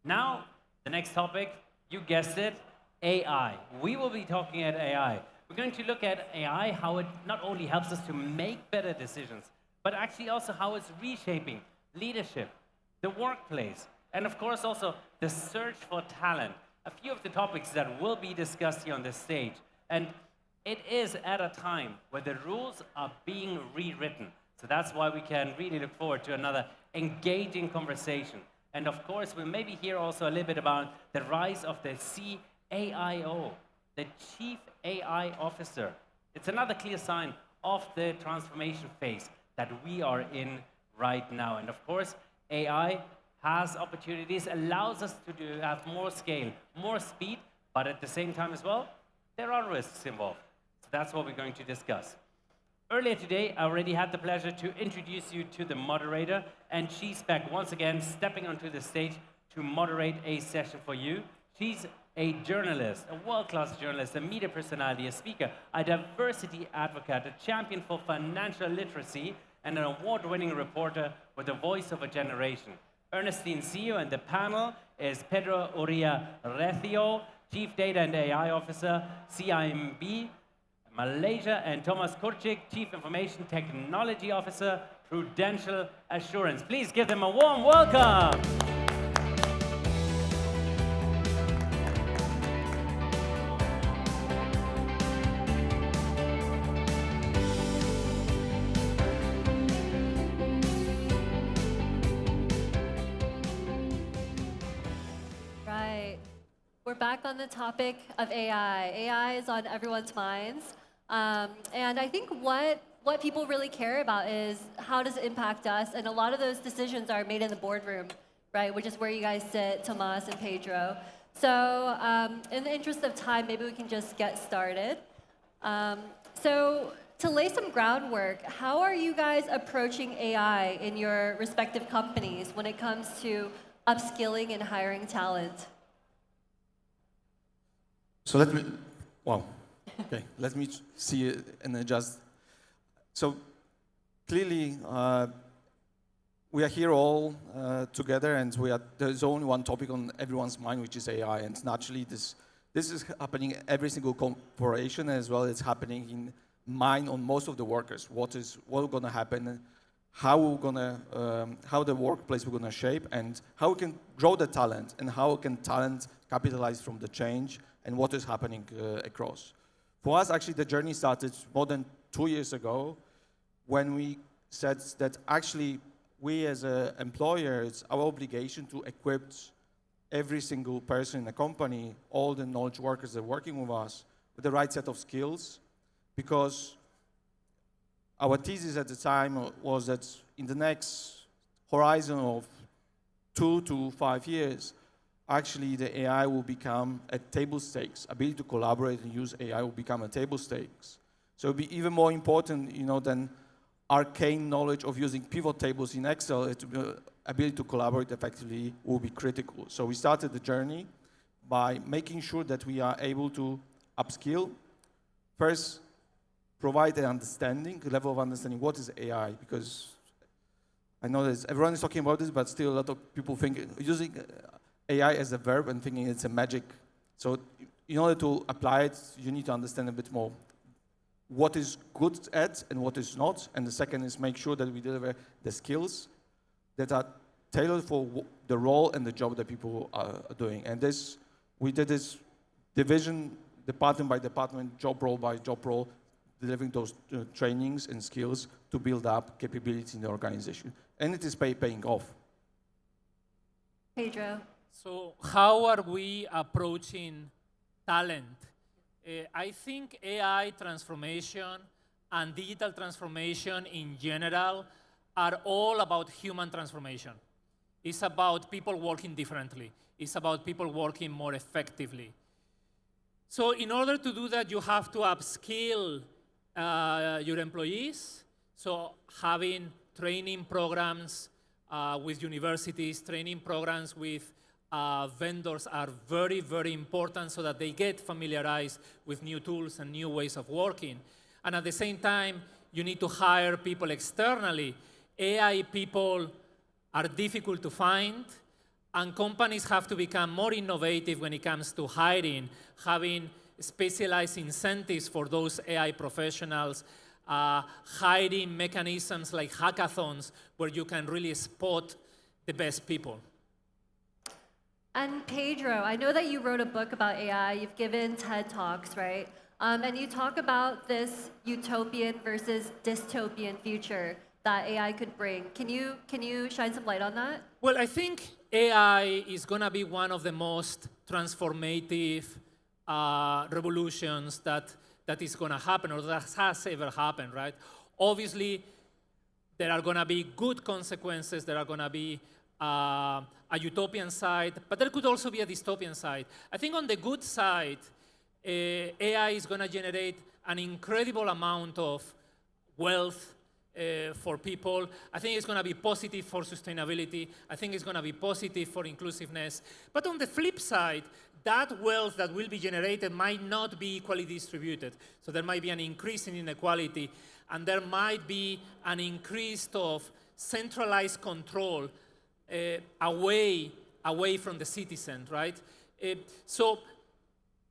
Now, the next topic, you guessed it, AI. We will be talking at AI. We're going to look at AI, how it not only helps us to make better decisions, but actually also how it's reshaping leadership, the workplace, and of course also the search for talent. A few of the topics that will be discussed here on this stage. And it is at a time where the rules are being rewritten. So that's why we can really look forward to another engaging conversation. And of course, we'll maybe hear also a little bit about the rise of the CAIO, the Chief AI Officer. It's another clear sign of the transformation phase that we are in right now. And of course, AI has opportunities, allows us to have more scale, more speed, but at the same time as well, there are risks involved. So that's what we're going to discuss. Earlier today, I already had the pleasure to introduce you to the moderator, and she's back once again, stepping onto the stage to moderate a session for you. She's a journalist, a world-class journalist, a media personality, a speaker, a diversity advocate, a champion for financial literacy, and an award-winning reporter with the voice of a generation. Ernestine CEO, and the panel is Pedro Uria-Recio, Chief Data and AI Officer, CIMB, Malaysia, and Thomas Kurczyk, Chief Information Technology Officer, Prudential Assurance. Please give them a warm welcome. We're back on the topic of AI. AI is on everyone's minds. And I think what people really care about is how does it impact us? And a lot of those decisions are made in the boardroom, right? Which is where you guys sit, Tomas and Pedro. So in the interest of time, maybe we can just get started. So to lay some groundwork, how are you guys approaching AI in your respective companies when it comes to upskilling and hiring talent? So let me see it and adjust. So clearly, we are here all together, and there's only one topic on everyone's mind, which is AI. And naturally, this is happening in every single corporation, as well as happening in mind on most of the workers. What's going to happen? How the workplace we're going to shape, and how we can grow the talent, and how can talent capitalize from the change, and what is happening across. For us, actually, the journey started more than 2 years ago when we said that actually we as an employer, it's our obligation to equip every single person in the company, all the knowledge workers that are working with us, with the right set of skills, because our thesis at the time was that in the next horizon of 2 to 5 years, actually the AI will become a table stakes. Ability to collaborate and use AI will become a table stakes. So it'll be even more important, than arcane knowledge of using pivot tables in Excel. Ability to collaborate effectively will be critical. So we started the journey by making sure that we are able to upskill. First, provide an understanding, a level of understanding what is AI, because I know that everyone is talking about this, but still a lot of people think using AI as a verb and thinking it's a magic. So in order to apply it, you need to understand a bit more what is good at and what is not. And the second is make sure that we deliver the skills that are tailored for the role and the job that people are doing. And we did this division, department by department, job role by job role, delivering those trainings and skills to build up capability in the organization. And it is paying off. Pedro. So how are we approaching talent? I think AI transformation and digital transformation in general are all about human transformation. It's about people working differently. It's about people working more effectively. So in order to do that, you have to upskill your employees. So having training programs with universities, training programs with vendors are very, very important so that they get familiarized with new tools and new ways of working. And at the same time, you need to hire people externally. AI people are difficult to find, And companies have to become more innovative when it comes to hiring, having specialized incentives for those AI professionals, hiring mechanisms like hackathons where you can really spot the best people. And Pedro, I know that you wrote a book about AI. You've given TED Talks, right? And you talk about this utopian versus dystopian future that AI could bring. Can you shine some light on that? Well, I think AI is going to be one of the most transformative revolutions that is going to happen, or that has ever happened, right? Obviously, there are going to be good consequences. There are going to be a utopian side, but there could also be a dystopian side. I think on the good side, AI is going to generate an incredible amount of wealth for people. I think it's going to be positive for sustainability. I think it's going to be positive for inclusiveness. But on the flip side, that wealth that will be generated might not be equally distributed. So there might be an increase in inequality, and there might be an increase of centralized control away from the citizen, right? So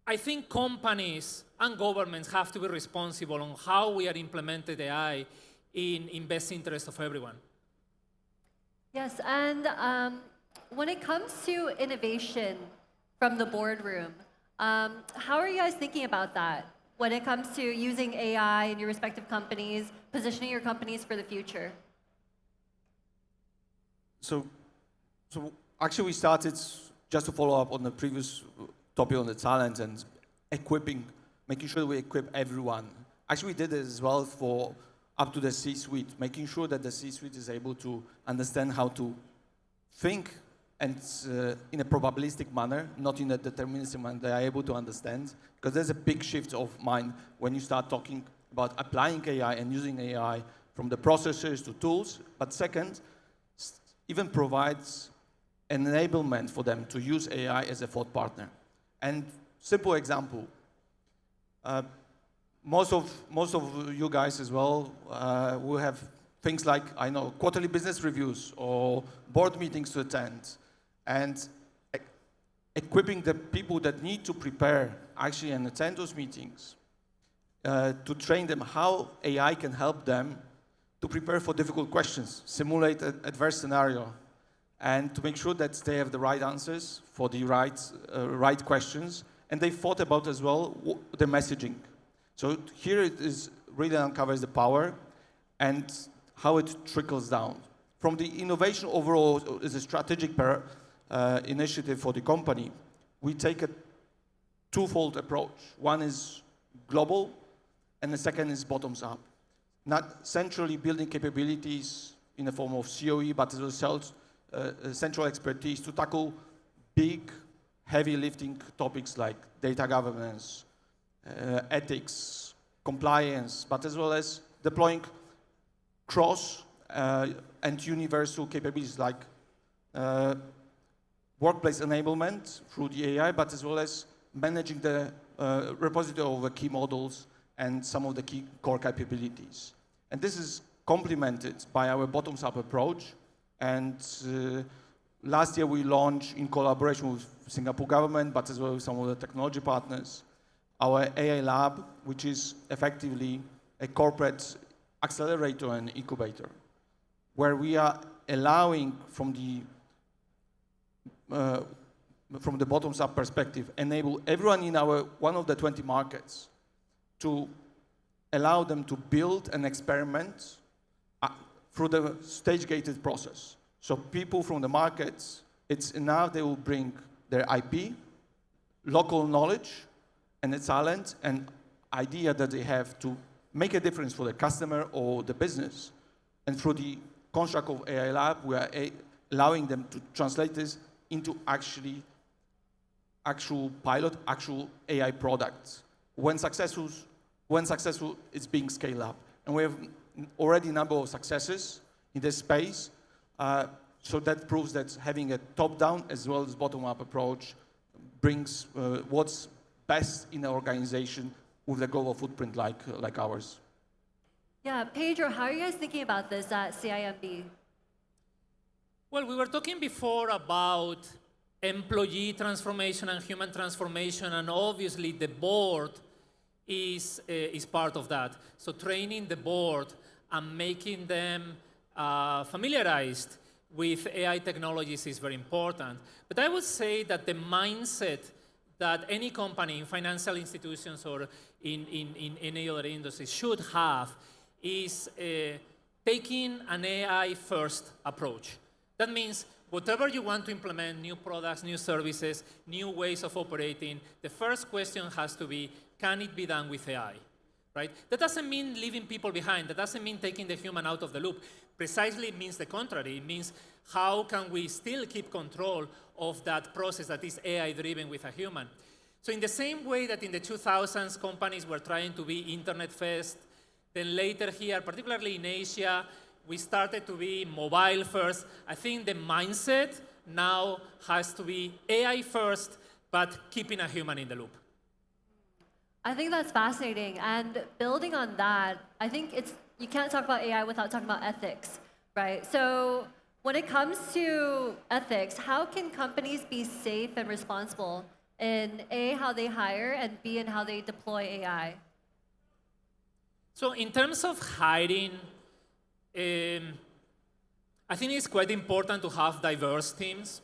I think companies and governments have to be responsible on how we are implementing AI in best interest of everyone. Yes, and when it comes to innovation from the boardroom, how are you guys thinking about that when it comes to using AI in your respective companies, positioning your companies for the future? So actually we started, just to follow up on the previous topic on the talent and equipping, making sure we equip everyone. Actually we did it as well for up to the C-suite, making sure that the C-suite is able to understand how to think and in a probabilistic manner, not in a deterministic manner. They are able to understand, because there's a big shift of mind when you start talking about applying AI and using AI from the processors to tools. But second, even provides an enablement for them to use AI as a thought partner. And simple example, most of you guys as well will have things like, I know, quarterly business reviews or board meetings to attend, and equipping the people that need to prepare actually and attend those meetings to train them how AI can help them to prepare for difficult questions, simulate an adverse scenario, and to make sure that they have the right answers for the right questions, and they thought about as well the messaging. So here it is really uncovers the power and how it trickles down. From the innovation overall is a strategic initiative for the company. We take a twofold approach. One is global, and the second is bottoms up. Not centrally building capabilities in the form of COE, but as well central expertise to tackle big, heavy lifting topics like data governance, ethics, compliance, but as well as deploying cross and universal capabilities like workplace enablement through the AI, but as well as managing the repository of the key models and some of the key core capabilities. And this is complemented by our bottoms-up approach. And last year we launched, in collaboration with Singapore government, but as well as some of the technology partners, our AI lab, which is effectively a corporate accelerator and incubator, where we are allowing from the bottoms-up perspective, enable everyone in our one of the 20 markets to allow them to build and experiment through the stage-gated process. So people from the markets, it's enough they will bring their IP, local knowledge, and the talent and idea that they have to make a difference for the customer or the business. And through the construct of AI Lab, we are allowing them to translate this into actual pilot, actual AI products. When successful, it's being scaled up. And we have already a number of successes in this space. So that proves that having a top-down as well as bottom-up approach brings what's best in the organization with a global footprint like ours. Yeah, Pedro, how are you guys thinking about this at CIMB? Well, we were talking before about employee transformation and human transformation, and obviously the board is part of that. So training the board and making them familiarized with AI technologies is very important. But I would say that the mindset that any company in financial institutions or in any other industry should have is taking an AI-first approach. That means whatever you want to implement, new products, new services, new ways of operating, the first question has to be, can it be done with AI? Right? That doesn't mean leaving people behind. That doesn't mean taking the human out of the loop. Precisely, it means the contrary. It means how can we still keep control of that process that is AI-driven with a human? So in the same way that in the 2000s, companies were trying to be internet first, then later here, particularly in Asia, we started to be mobile first. I think the mindset now has to be AI first, but keeping a human in the loop. I think that's fascinating. And building on that, I think you can't talk about AI without talking about ethics, right? So when it comes to ethics, how can companies be safe and responsible in A, how they hire, and B, in how they deploy AI? So in terms of hiring, I think it's quite important to have diverse teams.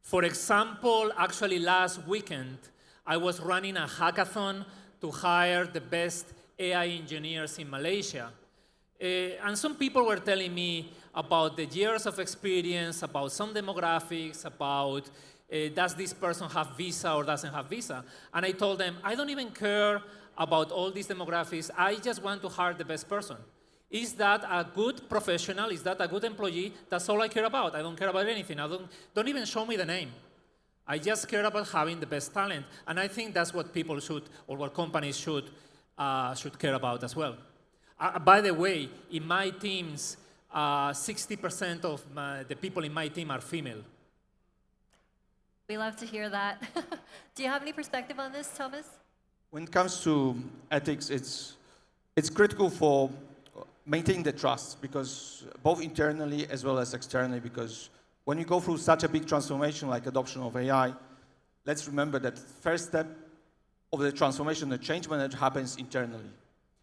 For example, actually last weekend, I was running a hackathon to hire the best AI engineers in Malaysia. And some people were telling me about the years of experience, about some demographics, about does this person have visa or doesn't have visa. And I told them, I don't even care about all these demographics. I just want to hire the best person. Is that a good professional? Is that a good employee? That's all I care about. I don't care about anything. Don't even show me the name. I just care about having the best talent. And I think that's what people should, or what companies should care about as well. By the way, in my teams, 60% of the people in my team are female. We love to hear that. Do you have any perspective on this, Thomas? When it comes to ethics, it's critical for maintaining the trust, because both internally as well as externally, because when you go through such a big transformation like adoption of AI, let's remember that first step of the transformation, the change management happens internally.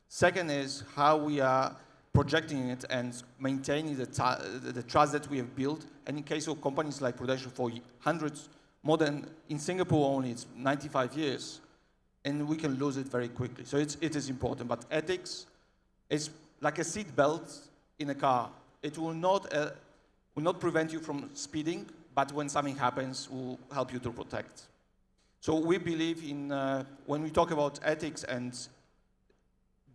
Second is how we are projecting it and maintaining the trust that we have built. And in case of companies like Prudential, for hundreds, more than in Singapore only, it's 95 years. And we can lose it very quickly. So it is important. But ethics is like a seat belt in a car. It will not prevent you from speeding, but when something happens, will help you to protect. So we believe in, when we talk about ethics and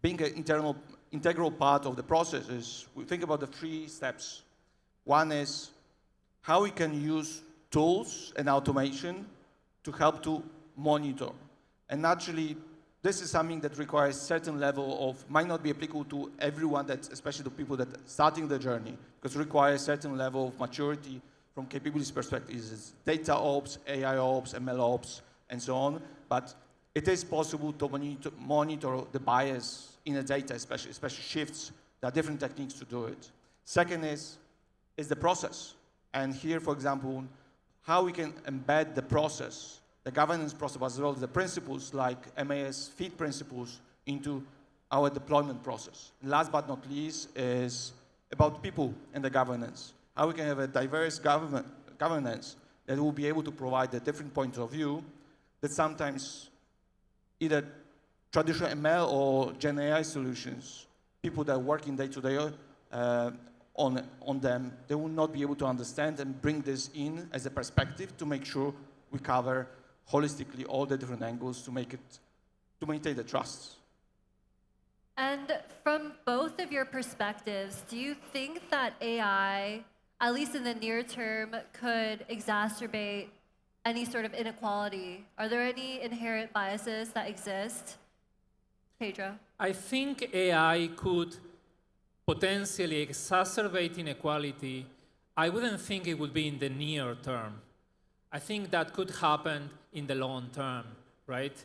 being an integral part of the process, is we think about the 3 steps. One is how we can use tools and automation to help to monitor. And naturally, this is something that requires certain level of, might not be applicable to everyone, especially the people that are starting the journey, because it requires certain level of maturity from capabilities perspective. It's data ops, AI ops, ML ops, and so on. But it is possible to monitor the bias in the data, especially shifts. There are different techniques to do it. Second is the process. And here, for example, how we can embed the process, the governance process, as well as the principles like MAS feed principles into our deployment process. And last but not least is about people and the governance. How we can have a diverse governance that will be able to provide the different points of view that sometimes either traditional ML or Gen AI solutions, people that are working day-to-day on them, they will not be able to understand and bring this in as a perspective to make sure we cover holistically all the different angles to maintain the trust. And from both of your perspectives, do you think that AI, at least in the near term, could exacerbate any sort of inequality? Are there any inherent biases that exist? Pedro? I think AI could potentially exacerbate inequality. I wouldn't think it would be in the near term. I think that could happen in the long term, right?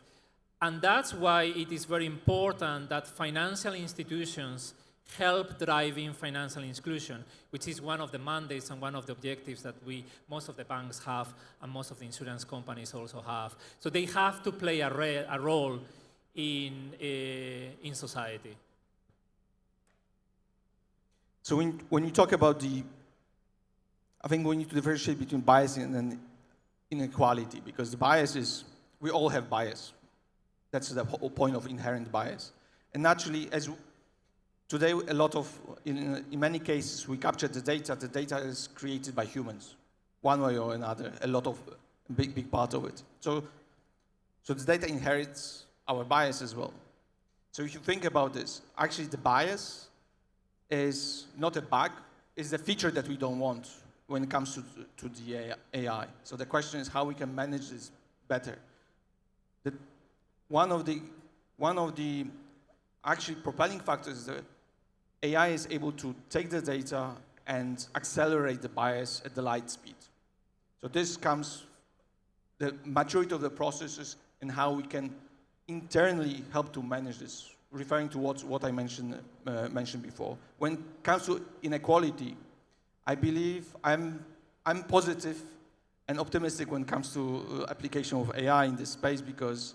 And that's why it is very important that financial institutions help driving financial inclusion, which is one of the mandates and one of the objectives that most of the banks have and most of the insurance companies also have. So they have to play a role in society. So when you talk about I think we need to differentiate between bias and inequality, because the bias is, we all have bias. That's the whole point of inherent bias. And naturally, today, in many cases, we capture the data is created by humans, one way or another, a big part of it. So the data inherits our bias as well. So if you think about this, actually the bias is not a bug, it's a feature that we don't want when it comes to the AI. So the question is how we can manage this better. One of the actually propelling factors is that AI is able to take the data and accelerate the bias at the light speed. So this comes, the maturity of the processes and how we can internally help to manage this, referring to what I mentioned before. When it comes to inequality, I believe I'm positive and optimistic when it comes to application of AI in this space, because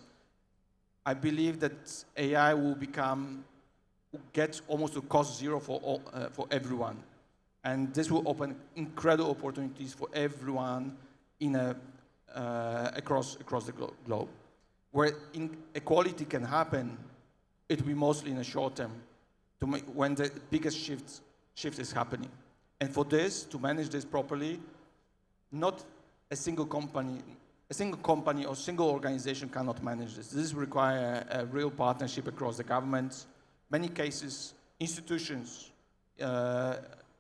I believe that AI will get almost to cost zero for everyone. And this will open incredible opportunities for everyone across the globe. Where inequality can happen, it will be mostly in the short term, when the biggest shift is happening. And for this, to manage this properly, not a single company or single organization cannot manage this. This requires a real partnership across the governments, many cases, institutions,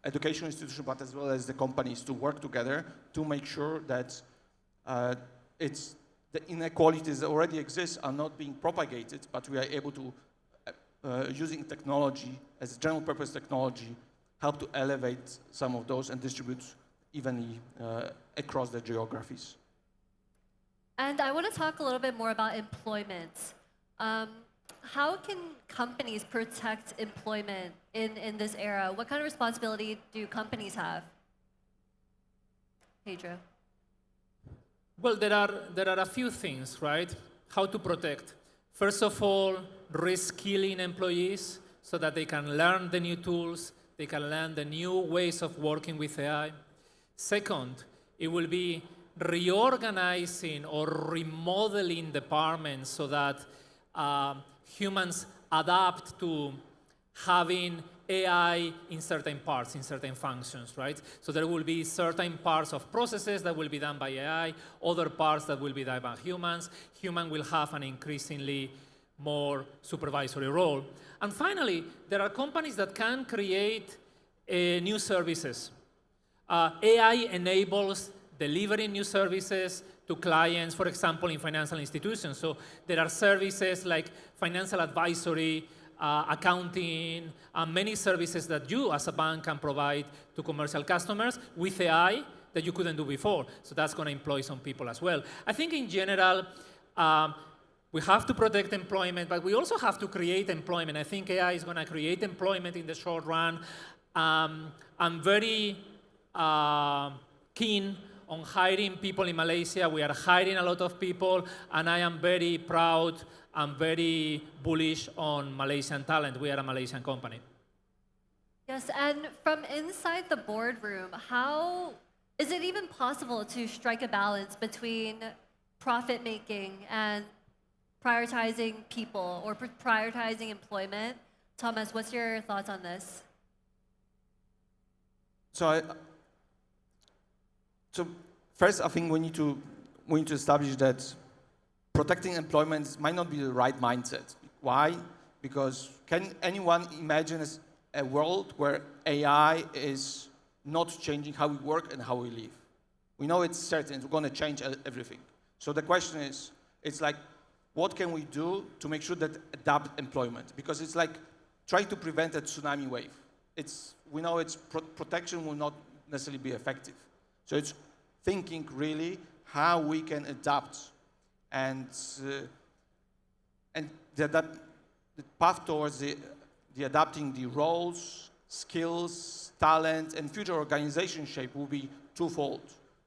educational institutions, but as well as the companies to work together to make sure that the inequalities that already exist are not being propagated, but we are able to, using technology as a general purpose technology, help to elevate some of those and distribute evenly across the geographies. And I want to talk a little bit more about employment. How can companies protect employment in this era? What kind of responsibility do companies have? Pedro. Well, there are a few things, right? How to protect. First of all, reskilling employees so that they can learn the new tools, they can learn the new ways of working with AI. Second, it will be reorganizing or remodeling departments so that humans adapt to having AI in certain parts, in certain functions, right? So there will be certain parts of processes that will be done by AI, other parts that will be done by humans. Human will have an increasingly more supervisory role. And finally, there are companies that can create new services. AI enables delivering new services to clients, for example, in financial institutions. So there are services like financial advisory, accounting, many services that you as a bank can provide to commercial customers with AI that you couldn't do before. So that's going to employ some people as well. I think in general, we have to protect employment, but we also have to create employment. I think AI is going to create employment in the short run. I'm very keen on hiring people in Malaysia. We are hiring a lot of people, and I am very proud and very bullish on Malaysian talent. We are a Malaysian company. Yes, and from inside the boardroom, how is it even possible to strike a balance between profit making and prioritizing people or prioritizing employment? Thomas, what's your thoughts on this? So first, I think we need to establish that protecting employment might not be the right mindset. Why? Because can anyone imagine a world where AI is not changing how we work and how we live? We know it's certain, it's going to change everything. So the question is, it's like, what can we do to make sure that adapt employment? Because it's like trying to prevent a tsunami wave. We know protection will not necessarily be effective. So it's thinking really how we can adapt and the path towards the the adapting the roles, skills, talent, and future organization shape will be twofold.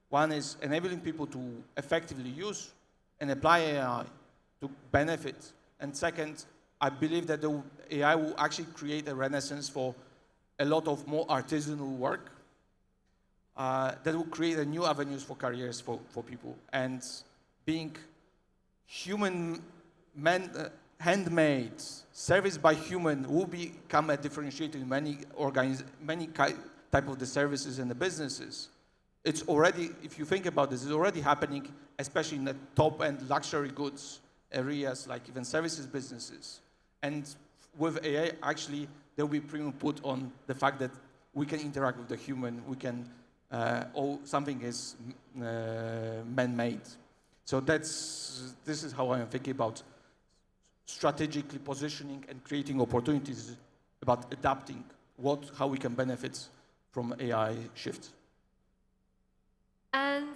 One is enabling people to effectively use and apply AI to benefit. And second, I believe that the AI will actually create a renaissance for a lot of more artisanal work that will create a new avenues for careers for people. And being human, handmade, service by human will become a differentiator in many type of the services and the businesses. It's already, if you think about this, it's already happening, especially in the top-end luxury goods areas, like even services businesses. And with AI, actually, there will be premium put on the fact that we can interact with the human, we can, something is man-made. So this is how I'm thinking about strategically positioning and creating opportunities, about adapting how we can benefit from AI shift. And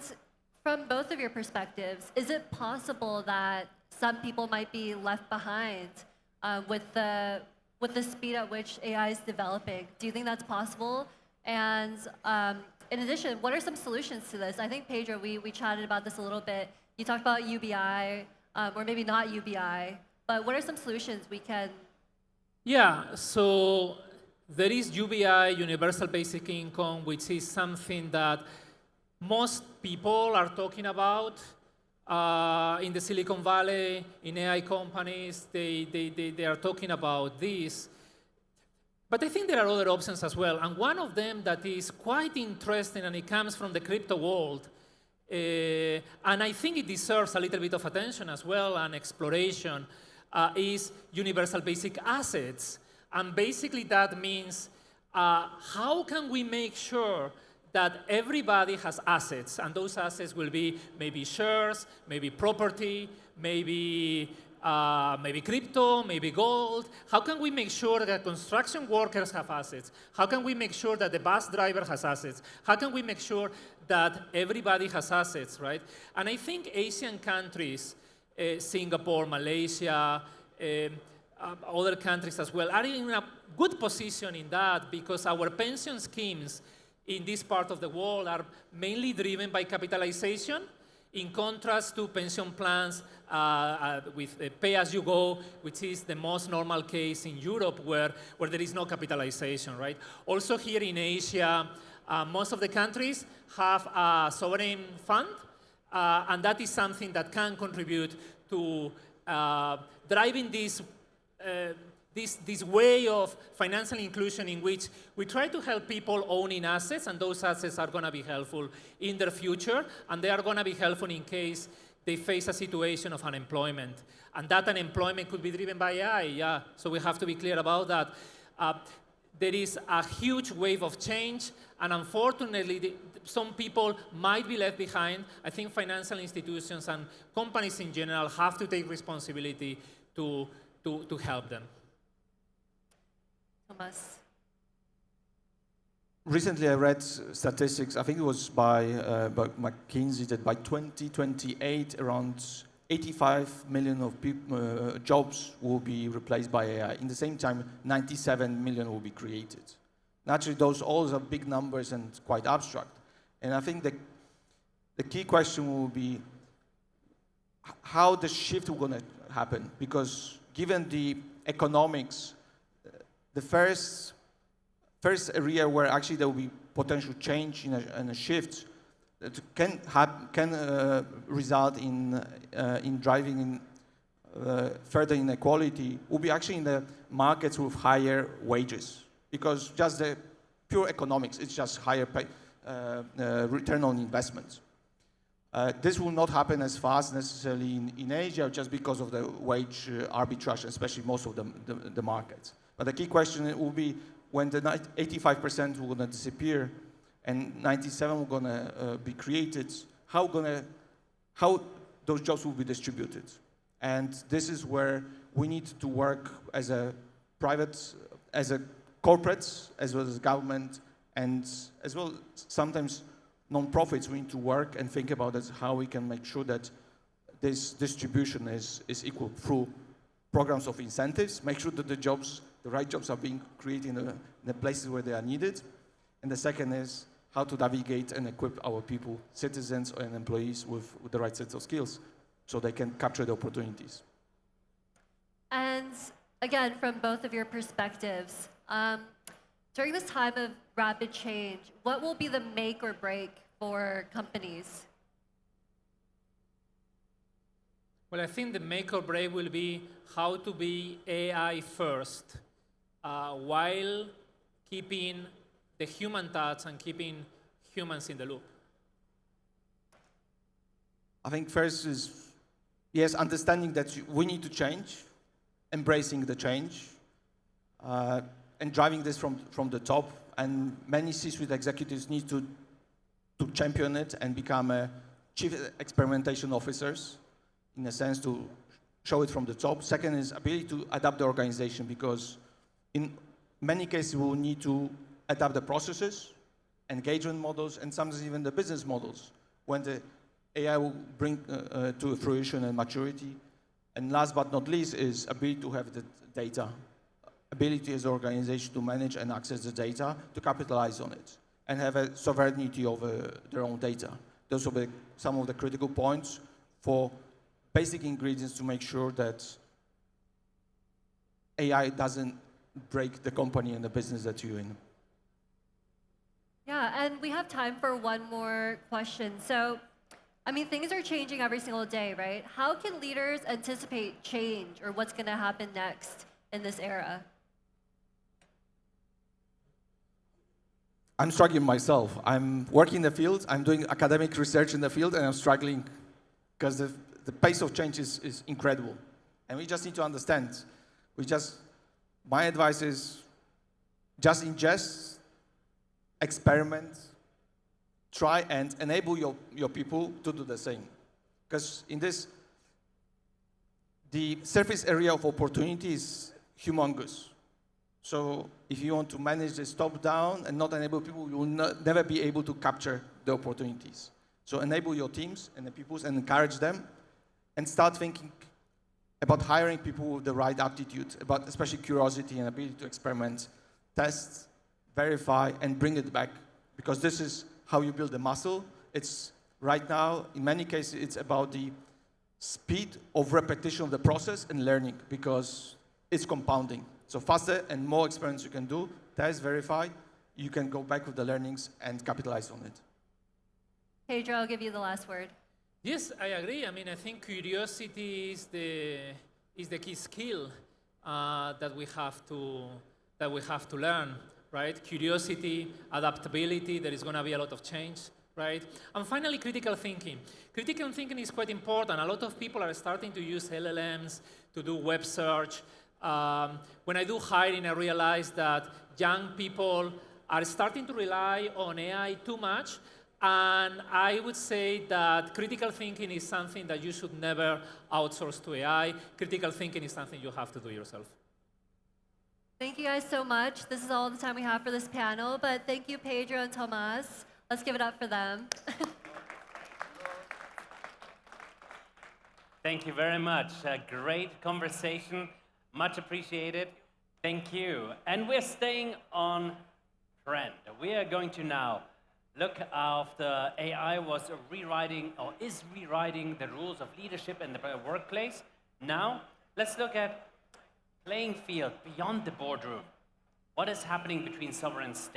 from both of your perspectives, is it possible that some people might be left behind with the speed at which AI is developing? Do you think that's possible? And in addition, what are some solutions to this? I think, Pedro, we chatted about this a little bit. You talked about UBI, or maybe not UBI, but what are some solutions we can? Yeah, so there is UBI, Universal Basic Income, which is something that most people are talking about in the Silicon Valley, in AI companies. They are talking about this. But I think there are other options as well. And one of them that is quite interesting, and it comes from the crypto world, and I think it deserves a little bit of attention as well and exploration, is universal basic assets. And basically that means how can we make sure that everybody has assets, and those assets will be maybe shares, maybe property, maybe crypto, maybe gold. How can we make sure that construction workers have assets? How can we make sure that the bus driver has assets? How can we make sure that everybody has assets, right? And I think Asian countries, Singapore, Malaysia, other countries as well, are in a good position in that, because our pension schemes in this part of the world are mainly driven by capitalization, in contrast to pension plans with pay-as-you-go, which is the most normal case in Europe, where there is no capitalization, right? Also here in Asia, most of the countries have a sovereign fund, and that is something that can contribute to driving this way of financial inclusion, in which we try to help people owning assets, and those assets are going to be helpful in their future, and they are going to be helpful in case they face a situation of unemployment. And that unemployment could be driven by AI, yeah. So we have to be clear about that. There is a huge wave of change, and unfortunately, some people might be left behind. I think financial institutions and companies in general have to take responsibility to help them. Thomas. Recently, I read statistics. I think it was by McKinsey, that by 2028, around 85 million of jobs will be replaced by AI. In the same time, 97 million will be created. Naturally, those all are big numbers and quite abstract. And I think the key question will be how the shift will going to happen. Because given the economics, the first area where actually there will be potential change in a shift that can result in driving further inequality will be actually in the markets with higher wages, because just the pure economics, it's just higher return on investment. This will not happen as fast necessarily in Asia, just because of the wage arbitrage, especially most of the markets. But the key question will be, when the 85% will going to disappear and 97 will going to be created, how those jobs will be distributed. And this is where we need to work as a corporates, as well as government, and as well sometimes non-profits. We need to work and think about how we can make sure that this distribution is equal through programs of incentives, make sure that the jobs the right jobs are being created in the places where they are needed. And the second is how to navigate and equip our people, citizens and employees with the right set of skills so they can capture the opportunities. And again, from both of your perspectives, during this time of rapid change, what will be the make or break for companies? Well, I think the make or break will be how to be AI first while keeping the human touch and keeping humans in the loop. I think first is, yes, understanding that we need to change, embracing the change, and driving this from the top. And many C-suite executives need to champion it and become chief experimentation officers, in a sense, to show it from the top. Second is ability to adapt the organization, because in many cases we will need to adapt the processes, engagement models, and sometimes even the business models when the AI will bring to fruition and maturity. And last but not least is ability to have the data, ability as an organization to manage and access the data, to capitalize on it, and have a sovereignty over their own data. Those will be some of the critical points for basic ingredients to make sure that AI doesn't break the company and the business that you're in. Yeah, and we have time for one more question. So, I mean, things are changing every single day, right? How can leaders anticipate change or what's going to happen next in this era? I'm struggling myself. I'm working in the field, I'm doing academic research in the field, and I'm struggling because the pace of change is incredible. And we just need to understand. My advice is just ingest, experiment, try and enable your people to do the same. Because in this, the surface area of opportunity is humongous. So if you want to manage this top-down and not enable people, you will never be able to capture the opportunities. So enable your teams and the people and encourage them, and start thinking about hiring people with the right aptitude, about especially curiosity and ability to experiment, test, verify, and bring it back. Because this is how you build the muscle. It's right now, in many cases, it's about the speed of repetition of the process and learning, because it's compounding. So faster and more experiments you can do, test, verify, you can go back with the learnings and capitalize on it. Pedro, I'll give you the last word. Yes, I agree. I mean, I think curiosity is the key skill that we have to learn, right? Curiosity, adaptability. There is going to be a lot of change, right? And finally, critical thinking. Critical thinking is quite important. A lot of people are starting to use LLMs to do web search. When I do hiring, I realize that young people are starting to rely on AI too much. And I would say that critical thinking is something that you should never outsource to AI. Critical thinking is something you have to do yourself. Thank you guys so much. This is all the time we have for this panel, but thank you, Pedro and Tomas. Let's give it up for them. Thank you very much. A great conversation. Much appreciated. Thank you. And we're staying on trend. We are going to now look after AI was rewriting or is rewriting the rules of leadership in the workplace. Now, let's look at playing field beyond the boardroom. What is happening between sovereign states?